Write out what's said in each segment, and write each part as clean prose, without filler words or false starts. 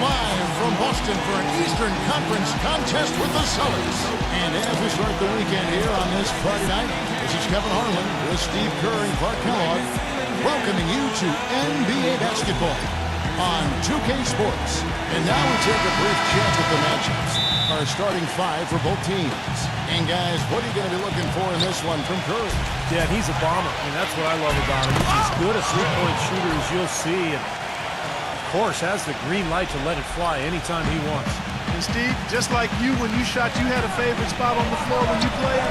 live from Boston for an Eastern Conference contest with the Celtics. And as we start the weekend here on this Friday night, this is Kevin Harlan with Steve Kerr and Clark Kellogg, welcoming you to NBA basketball on 2K Sports. And now we take a brief chance at the matchups. Our starting five for both teams. And guys, what are you going to be looking for in this one from Curry? Yeah, he's a bomber. I mean, that's what I love about him. He's as good a three-point shooter as you'll see. And of course, has the green light to let it fly anytime he wants. And Steve, just like you, when you shot, you had a favorite spot on the floor when you played.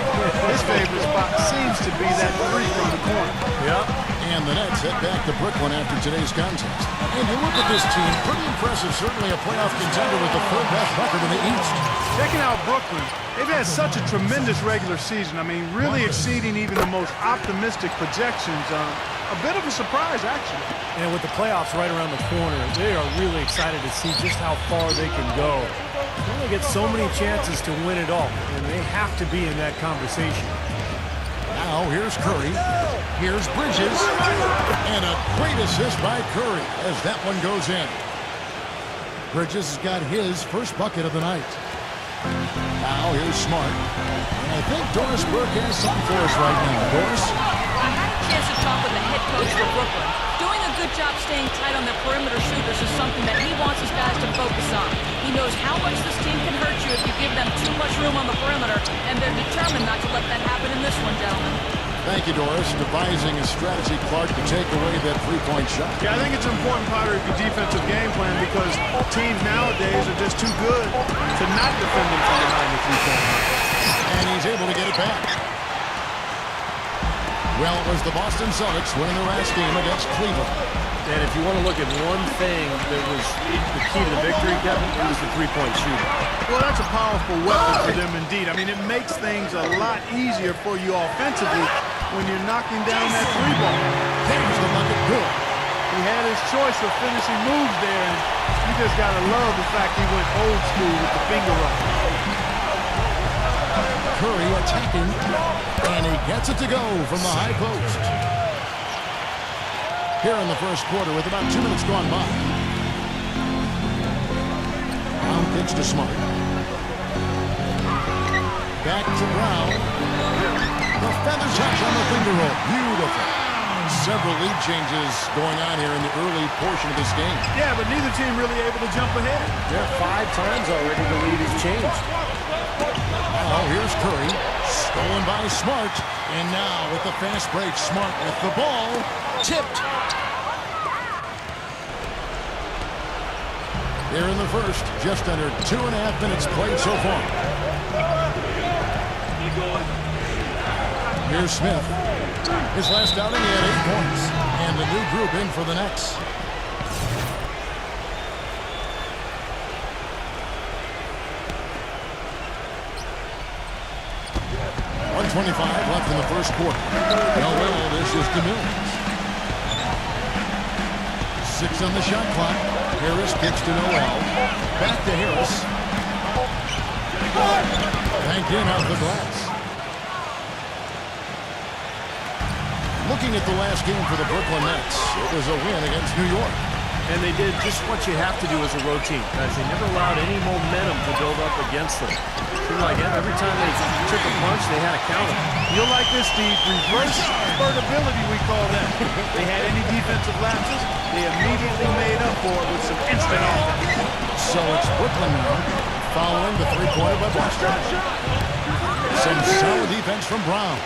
His favorite spot seems to be that three from the corner. Yep. And the Nets head back to Brooklyn after today's contest. And you look at this team, pretty impressive. Certainly a playoff contender with the third-best record in the East. Checking out Brooklyn, they've had such a tremendous regular season. I mean, really exceeding even the most optimistic projections. A bit of a surprise, actually. And with the playoffs right around the corner, they are really excited to see just how far they can go. They only get so many chances to win it all, and they have to be in that conversation. Now here's Curry. Here's Bridges. And a great assist by Curry as that one goes in. Bridges has got his first bucket of the night. Now here's Smart. And I think Doris Burke has something for us right now. Doris? I had a chance to talk with the head coach for Brooklyn. Doing a good job staying tight on their perimeter shooters is something that he wants his guys to focus on. He knows how much this team can hurt you if you give them too much room on the perimeter, and they're determined not to let that happen in this one, gentlemen. Thank you, Doris. Devising a strategy, Clark, to take away that three-point shot. Yeah, I think it's important, Potter, of your defensive game plan because teams nowadays are just too good to not defend them from behind the three-point line. And he's able to get it back. Well, it was the Boston Celtics winning their last game against Cleveland. And if you want to look at one thing that was the key to the victory, Kevin, it was the three-point shooting. Well, that's a powerful weapon for them indeed. I mean, it makes things a lot easier for you offensively when you're knocking down that three ball. There's the bucket. Good. He had his choice of finishing moves there, and you just got to love the fact he went old school with the finger roll. Curry attacking, and he gets it to go from the high post. Here in the first quarter with about 2 minutes gone by. Brown pitch to Smart. Back to Brown. The feather touch on the finger roll. Beautiful. Several lead changes going on here in the early portion of this game. Yeah, but neither team really able to jump ahead. Yeah, 5 times already the lead has changed. Now here's Curry. Stolen by Smart. And now with the fast break, Smart with the ball. Tipped. Here in the first, just under 2.5 minutes played so far. Here's Smith. His last outing, he had 8 points. And the new group in for the Nets. .25 left in the first quarter. Noel dishes to Mills. 6 on the shot clock. Harris kicks to Noel. Back to Harris. Banked in out of the glass. Looking at the last game for the Brooklyn Nets, it was a win against New York. And they did just what you have to do as a road team, guys. They never allowed any momentum to build up against them. Seemed like every time they took a punch, they had a counter. You'll like this, Steve. Reverse convertibility, we call that. They had any defensive lapses, they immediately made up for it with some instant offense. So it's Brooklyn now, following the three-pointer by Boston. Some solid defense from Brown.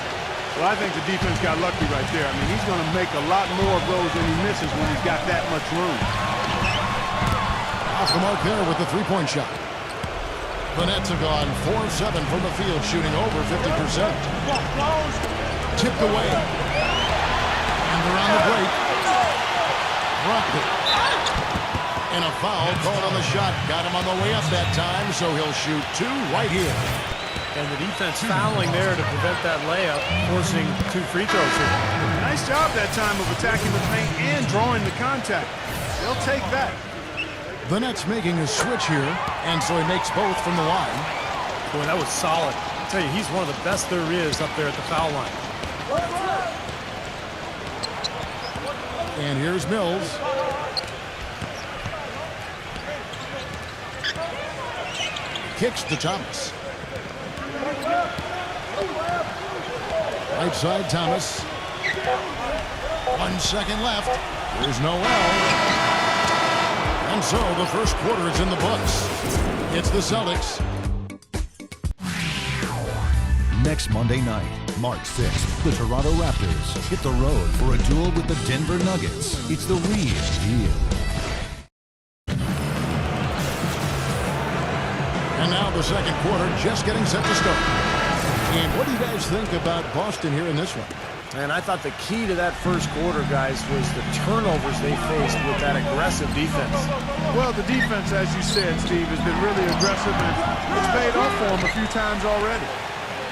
Well, I think the defense got lucky right there. I mean, he's going to make a lot more of those than he misses when he's got that much room. Off the mark there with the three-point shot. The Nets have gone 4-7 from the field, shooting over 50%. Tipped away. And they're on the break. Dropped it. And a foul called on the shot. Got him on the way up that time, so he'll shoot 2 right here. And the defense fouling there to prevent that layup, forcing 2 free throws here. Nice job that time of attacking the paint and drawing the contact. They'll take that. The Nets making a switch here, and so he makes both from the line. Boy, that was solid. I tell you, he's one of the best there is up there at the foul line. And here's Mills. kicks to Thomas. Right side, Thomas. 1 second left. There's no L. And so the first quarter is in the books. It's the Celtics. Next Monday night, March 6th, the Toronto Raptors hit the road for a duel with the Denver Nuggets. It's the real deal. And now the second quarter just getting set to start. And what do you guys think about Boston here in this one? And I thought the key to that first quarter, guys, was the turnovers they faced with that aggressive defense. Well, the defense, as you said, Steve, has been really aggressive, and it's paid off for them a few times already.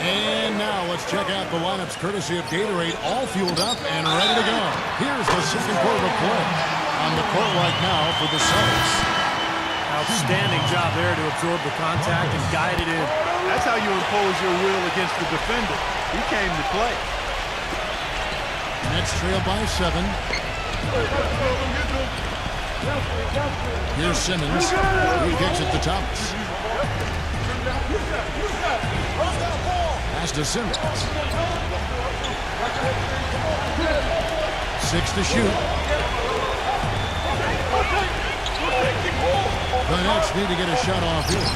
And now let's check out the lineups courtesy of Gatorade, all fueled up and ready to go. Here's the second quarter of play. On the court right now for the Celtics. Outstanding job there to absorb the contact and guide it in. That's how you impose your will against the defender. He came to play. Nets trail by 7. Here's Simmons. He kicks it to Thomas. Pass to Simmons. 6 to shoot. The Nets need to get a shot off here.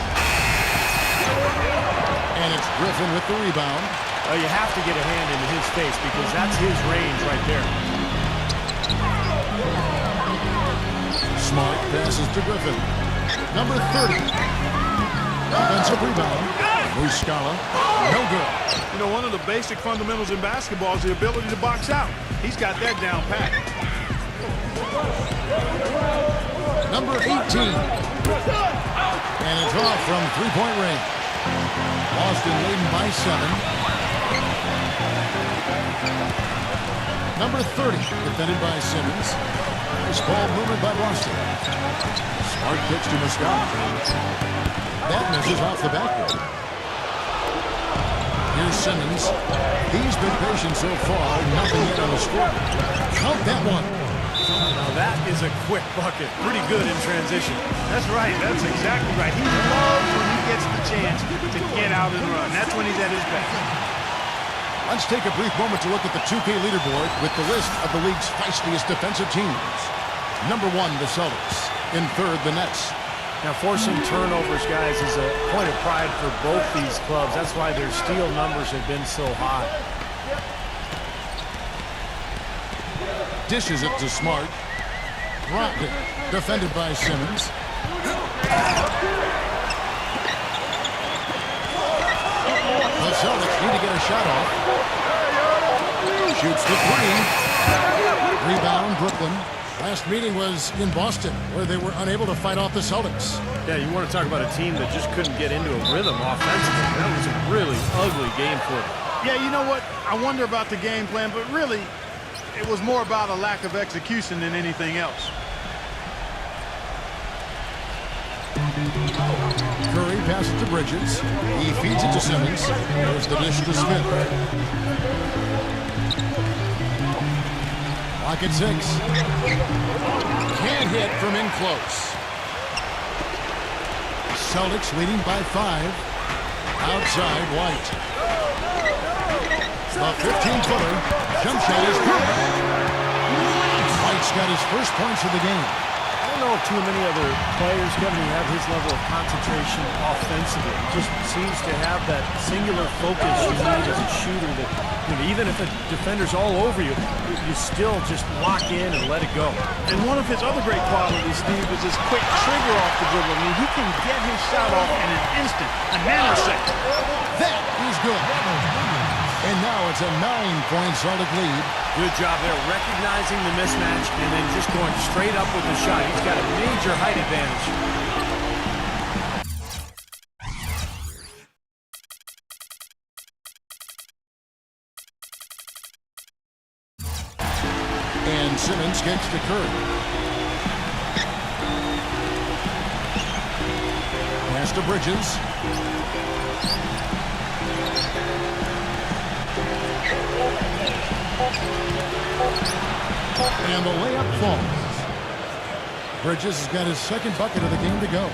And it's Griffin with the rebound. Oh, you have to get a hand into his face because that's his range right there. Smart passes to Griffin. Number 30. Offensive rebound. Muscala. No good. You know, one of the basic fundamentals in basketball is the ability to box out. He's got that down pat. Number 18. And it's off from three-point range. Boston leading by 7. Number 30, defended by Simmons. Nice ball movement by Boston. Smart pitch to Muscala. That misses off the backboard. Here's Simmons. He's been patient so far. Nothing yet on the score. Count that one. Now that is a quick bucket. Pretty good in transition. That's right. That's exactly right. He loves when he gets the chance to get out and run. That's when he's at his best. Let's take a brief moment to look at the 2K leaderboard with the list of the league's feistiest defensive teams. Number 1, the Celtics. In third, the Nets. Now, forcing turnovers, guys, is a point of pride for both these clubs. That's why their steal numbers have been so high. Dishes it to Smart. Brogdon, defended by Simmons. The Celtics need to get a shot off. Shoots the 3. Rebound, Brooklyn. Last meeting was in Boston, where they were unable to fight off the Celtics. Yeah, you want to talk about a team that just couldn't get into a rhythm offensively. That was a really ugly game for them. Yeah, you know what? I wonder about the game plan, but really, it was more about a lack of execution than anything else. Curry passes to Bridges. He feeds it to Simmons. There's the dish to Smith. Lock at 6. Can't hit from in close. Celtics leading by 5. Outside, White. The 15-footer. Jump shot is good. White's got his first points of the game. I don't know if too many other players, Kevin, who have his level of concentration offensively. Just seems to have that singular focus you need as a shooter that, you know, even if a defender's all over you, you still just lock in and let it go. And one of his other great qualities, Steve, is his quick trigger off the dribble. I mean, he can get his shot off in an instant, a nanosecond. That is good. And now it's a 9-point Celtic lead. Good job there, recognizing the mismatch and then just going straight up with the shot. He's got a major height advantage. And Simmons kicks to Curry. Pass to Bridges. And the layup falls. Bridges has got his second bucket of the game to go.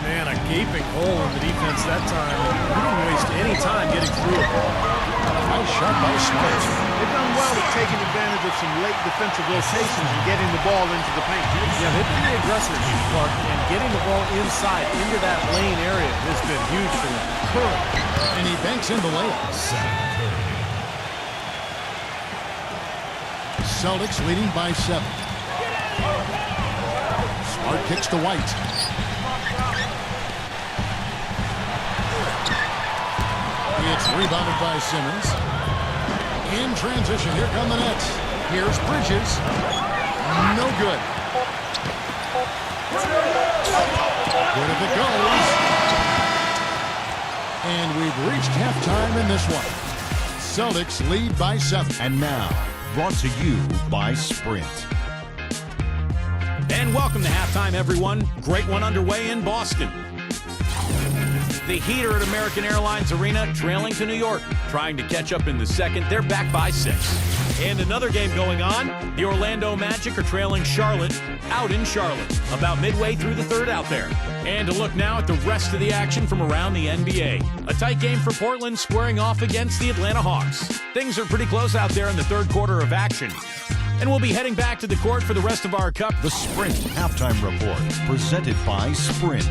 Man, a gaping hole in the defense that time. He didn't waste any time getting through it. Nice shot by Smart. They've done well at taking advantage of some late defensive rotations and getting the ball into the paint. Yeah, they've been the aggressors, Clark, and getting the ball inside into that lane area has been huge for them. Curry. And he banks in the layup. Celtics leading by 7. Smart kicks to White. It's rebounded by Simmons. In transition, here come the Nets. Here's Bridges. No good. Good if it goes. And we've reached halftime in this one. Celtics lead by 7. And now, brought to you by Sprint. And welcome to halftime, everyone. Great one underway in Boston. The Heat are at American Airlines Arena, trailing to New York. Trying to catch up in the second. They're back by 6. And another game going on. The Orlando Magic are trailing Charlotte out in Charlotte. About midway through the third out there. And a look now at the rest of the action from around the NBA. A tight game for Portland squaring off against the Atlanta Hawks. Things are pretty close out there in the third quarter of action. And we'll be heading back to the court for the rest of our cup. The Sprint Halftime Report, presented by Sprint.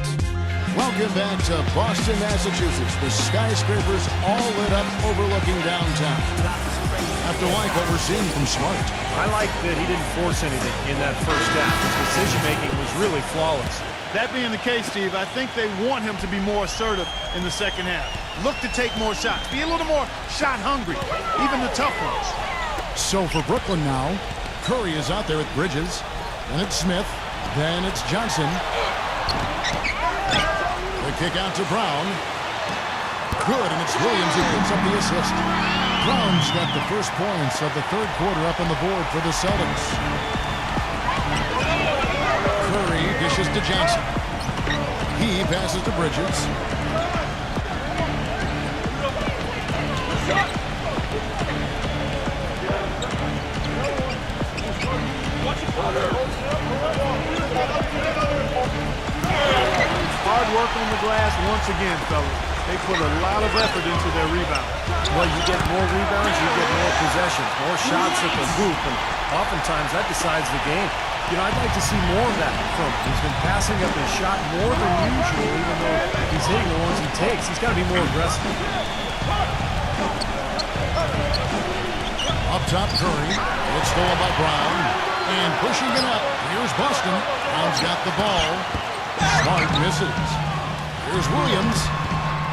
Welcome back to Boston, Massachusetts. The skyscrapers all lit up overlooking downtown. Have to like what we're seeing from Smart. I like that he didn't force anything in that first half. His decision-making was really flawless. That being the case, Steve, I think they want him to be more assertive in the second half. Look to take more shots. Be a little more shot hungry, even the tough ones. So for Brooklyn now, Curry is out there with Bridges. Then it's Smith. Then it's Johnson. The kick out to Brown. Good, and it's Williams who picks up the assist. Brown's got the first points of the third quarter up on the board for the Celtics. Curry dishes to Johnson. He passes to Bridges. Hard work on the glass once again, fellas. They put a lot of effort into their rebound. Well, you get more rebounds, you get more possessions, more shots at the hoop, and oftentimes that decides the game. You know, I'd like to see more of that from him. He's been passing up his shot more than usual, even though he's hitting the ones he takes. He's got to be more aggressive. Up top, Curry. It's stolen by Brown. And pushing it up, here's Boston. Brown's got the ball. Smart misses. Here's Williams.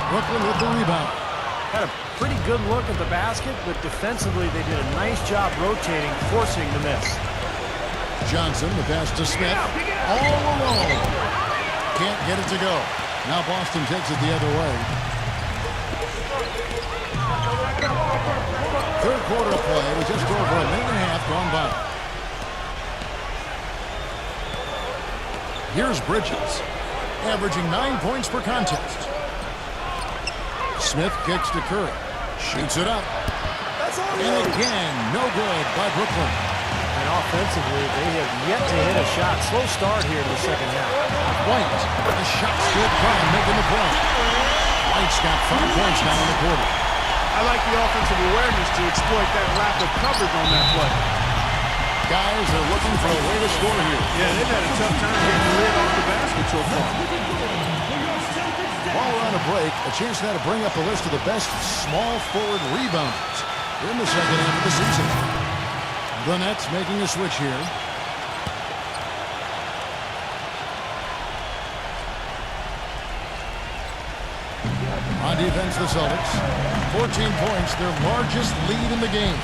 Brooklyn with the rebound. Had a pretty good look at the basket, but defensively they did a nice job rotating, forcing the miss. Johnson, the pass to Smith. All alone. Can't get it to go. Now Boston takes it the other way. Third quarter of play with just over a minute and a half gone by. Here's Bridges, averaging 9 points per contest. Smith kicks to Curry. Shoots it up. And again, no good by Brooklyn. And offensively, they have yet to hit a shot. Slow start here in the second half. White, the shot's good. Brown making the play. White's got 5 points now in the quarter. I like the offensive awareness to exploit that lack of coverage on that play. Guys are looking for a way to score here. Yeah, they've had a tough time getting the lid off the basket so far. While we're on a break, a chance now to bring up a list of the best small forward rebounders in the second half of the season. The Nets making a switch here. On defense, the Celtics. 14 points, their largest lead in the game.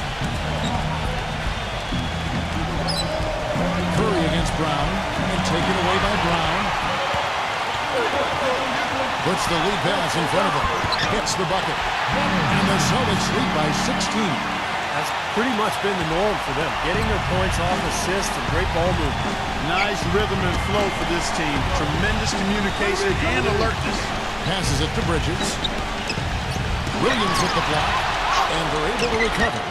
Curry against Brown, and taken away by Brown. Puts the lead pass in front of him. Hits the bucket. And the Celtics lead by 16. That's pretty much been the norm for them. Getting their points off assists and great ball movement. Nice rhythm and flow for this team. Tremendous communication and alertness. Passes it to Bridges. Williams with the block. And they're able to recover.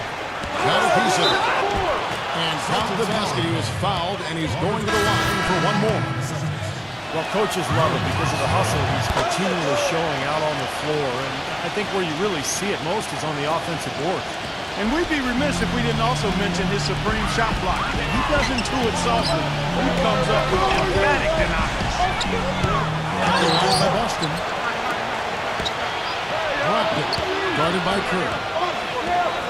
Got a piece of it. And fouled the basket. He was fouled, and he's going to the line for one more. Well, coaches love it because of the hustle he's continually showing out on the floor. And I think where you really see it most is on the offensive board. And we'd be remiss if we didn't also mention his supreme shot block. He doesn't do it softly. He comes up with emphatic denials. Allowed by Boston. Dropped it. Guarded by Curry.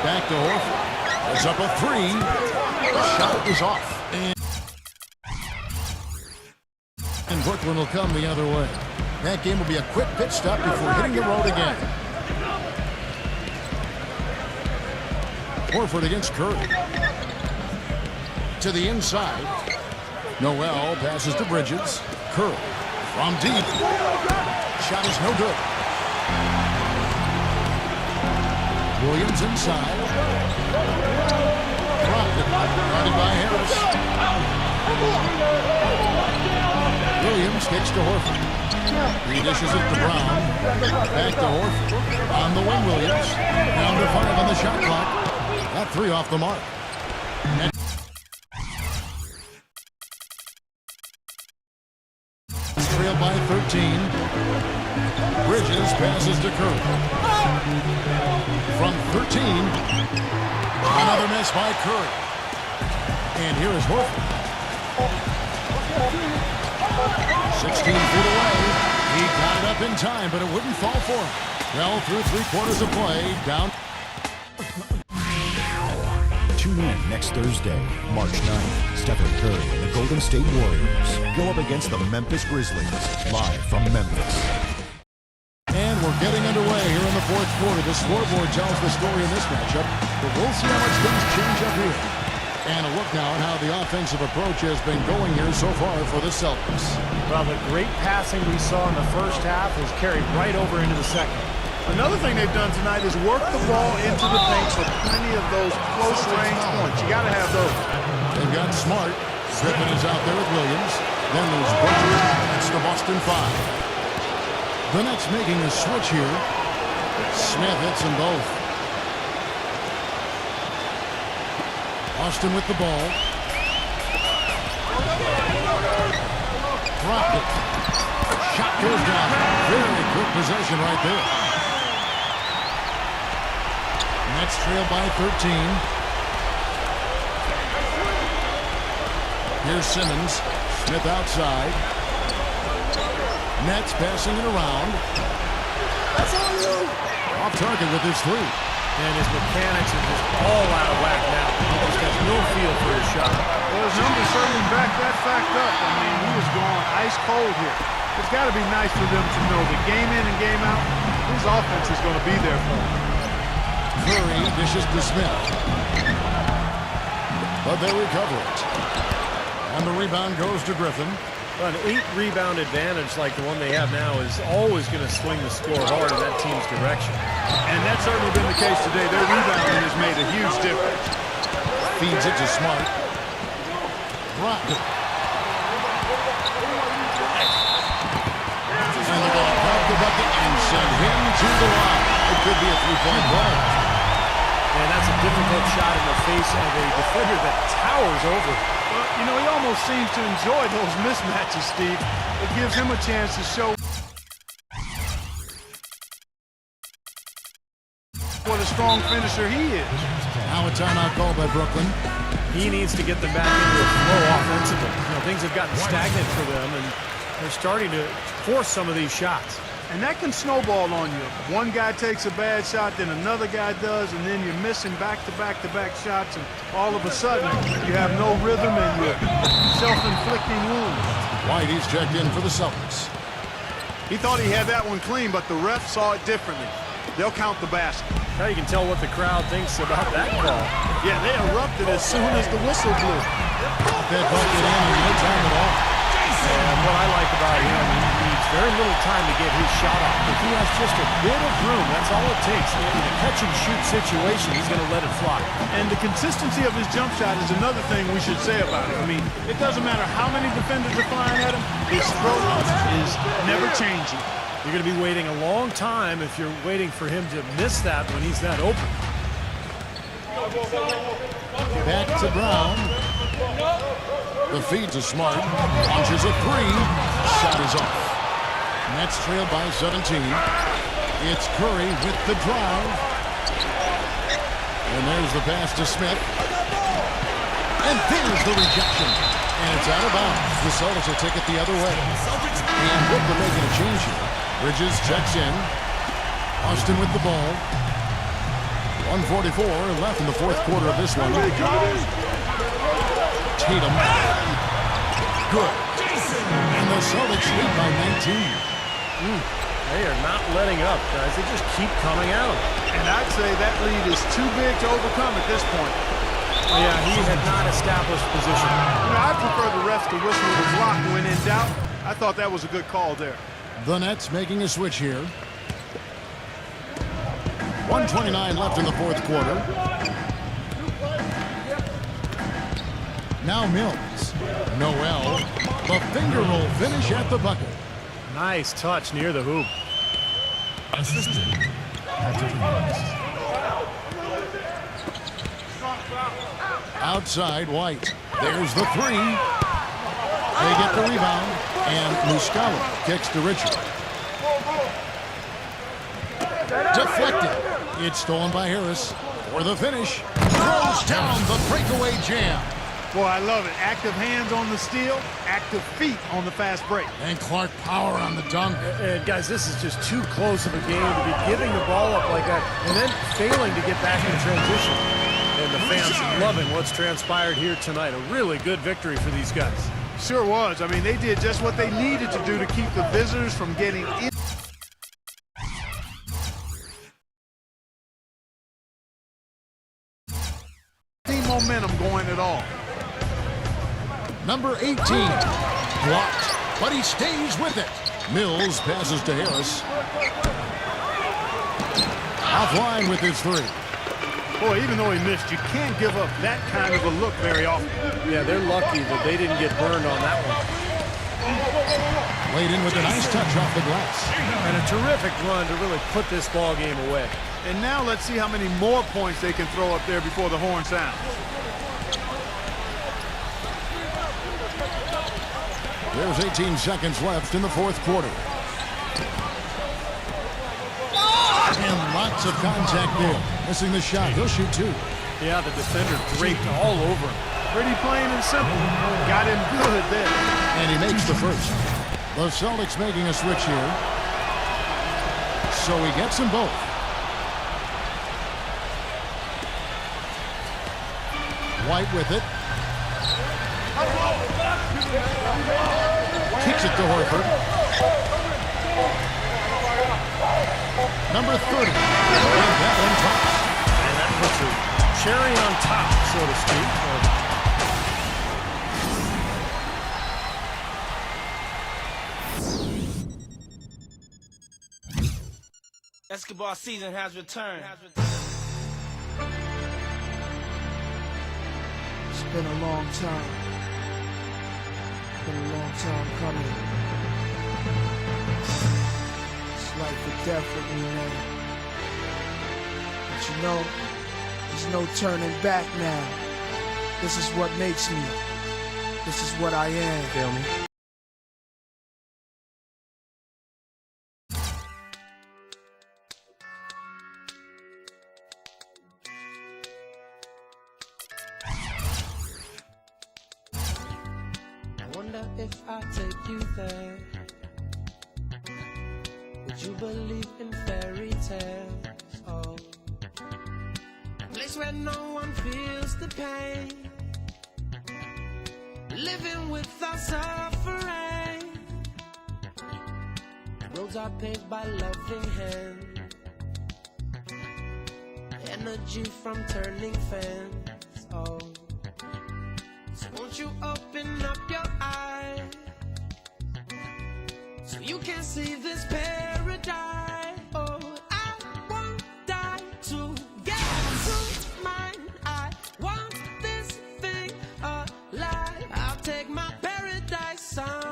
Back to Horford. It's up a three. The shot is off. And Brooklyn will come the other way. That game will be a quick pit stop before hitting the road again. Horford against Curry. To the inside. Noel passes to Bridges. Curry from deep. Shot is no good. Williams inside. Dropped it. Guarded by Harris. Williams kicks to Horford. He dishes it to Brown. Back to Horford. On the wing, Williams. Down to 5 on the shot clock. That three off the mark. Trailed by 13. Bridges passes to Curry. From 13. Another miss by Curry. And here is Horford. 16 feet away. He got it up in time, but it wouldn't fall for him. Well, through 3/4 of play, down. Tune in next Thursday, March 9th. Stephen Curry and the Golden State Warriors go up against the Memphis Grizzlies, live from Memphis. And we're getting underway here in the 4th quarter. The scoreboard tells the story in this matchup, but we'll see how much things change up here. And a look now at how the offensive approach has been going here so far for the Celtics. Well, the great passing we saw in the first half has carried right over into the second. Another thing they've done tonight is work the ball into the paint for plenty of those close-range points. You got to have those. They've got Smart. Griffin is out there with Williams. Then there's Butler. That's the Boston 5. The Nets making a switch here. Smith hits them both. Boston with the ball. Dropped it. Shot goes down. Very quick possession right there. Nets trail by 13. Here's Simmons. Smith outside. Nets passing it around. Off target with his three. And his mechanics are just all out of whack now. He just has no feel for his shot. Well, his numbers certainly back that fact up. I mean, he was going ice cold here. It's got to be nice for them to know that game in and game out, his offense is going to be there for him. Curry dishes to Smith. But they recover it. And the rebound goes to Griffin. An 8-rebound advantage like the one they have now is always going to swing the score hard in that team's direction. And that's certainly been the case today. Their rebounding has made a huge difference. Feeds it to Smart. Dropped it. And they're going to pop the bucket and send him to the line. It could be a three-point play. And that's a difficult shot in the face of a defender that towers over. Well, you know, he almost seems to enjoy those mismatches, Steve. It gives him a chance to show what a strong finisher he is. Now a timeout called by Brooklyn. He needs to get them back into a flow offensively. You know, things have gotten stagnant for them, and they're starting to force some of these shots. And that can snowball on you. One guy takes a bad shot, then another guy does, and then you're missing back-to-back-to-back shots, and all of a sudden you have no rhythm and you're self-inflicting wounds. Whitey's checked in for the Celtics. He thought he had that one clean, but the ref saw it differently. They'll count the basket. Now you can tell what the crowd thinks about that call. Yeah, they erupted as soon as the whistle blew. That bucket in no time at all. And what I like about him, he needs very little time to get his shot off. If he has just a bit of room, that's all it takes. In a catch-and-shoot situation, he's going to let it fly. And the consistency of his jump shot is another thing we should say about it. I mean, it doesn't matter how many defenders are flying at him, his stroke is never changing. You're going to be waiting a long time if you're waiting for him to miss that when he's that open. Back to Brown. The feed to Smart. Launches a three. Shot is off. Nets trailed by 17. It's Curry with the drive. And there's the pass to Smith. And there's the rejection. And it's out of bounds. The Celtics will take it the other way. And Brooklyn making a change here. Bridges checks in. Austin with the ball. 1:44 left in the fourth quarter of this one. Tatum. Good. And the Celtics lead by 19. They are not letting up, guys. They just keep coming at them. And I'd say that lead is too big to overcome at this point. Yeah, he had not established position. You know, I prefer the refs to whistle the clock when in doubt. I thought that was a good call there. The Nets making a switch here. 1:29 left in the fourth quarter. Now Mills. Noel. The finger roll finish at the bucket. Nice touch near the hoop. Assistant. Outside White. There's the three. They get the rebound. And Muscala kicks to Richard. Deflected. It's stolen by Harris. For the finish. Throws down the breakaway jam. Boy, I love it. Active hands on the steal, active feet on the fast break. And Clark power on the dunk. And guys, this is just too close of a game to be giving the ball up like that and then failing to get back in transition. And the fans loving what's transpired here tonight. A really good victory for these guys. Sure was. I mean, they did just what they needed to do to keep the visitors from getting in. Momentum going at all. Number 18. Blocked. But he stays with it. Mills passes to Harris. Offline with his three. Boy, even though he missed, you can't give up that kind of a look very often. Yeah, they're lucky that they didn't get burned on that one. Laid in with a nice touch off the glass. And a terrific run to really put this ball game away. And now let's see how many more points they can throw up there before the horn sounds. There's 18 seconds left in the fourth quarter. And lots of contact there. Missing the shot. He'll shoot two. Yeah, the defender draped all over him. Pretty plain and simple. Got him good there. And he makes the first. The Celtics making a switch here. So he gets them both. White with it. Kicks it to Horford. Number 30. And that one tops. And that puts a cherry on top, so to speak. Basketball season has returned. It's been a long time. Been a long time coming. It's life or death with me, man. But you know, there's no turning back now. This is what makes me. This is what I am. Feel me? If I take you there, would you believe in fairy tales? Oh, a place where no one feels the pain, living without suffering. Roads are paved by loving hands, energy from turning fans. Oh, so won't you open up your eyes so you can see this paradise? Oh, I won't die to get to mine. I want this thing alive. I'll take my paradise on.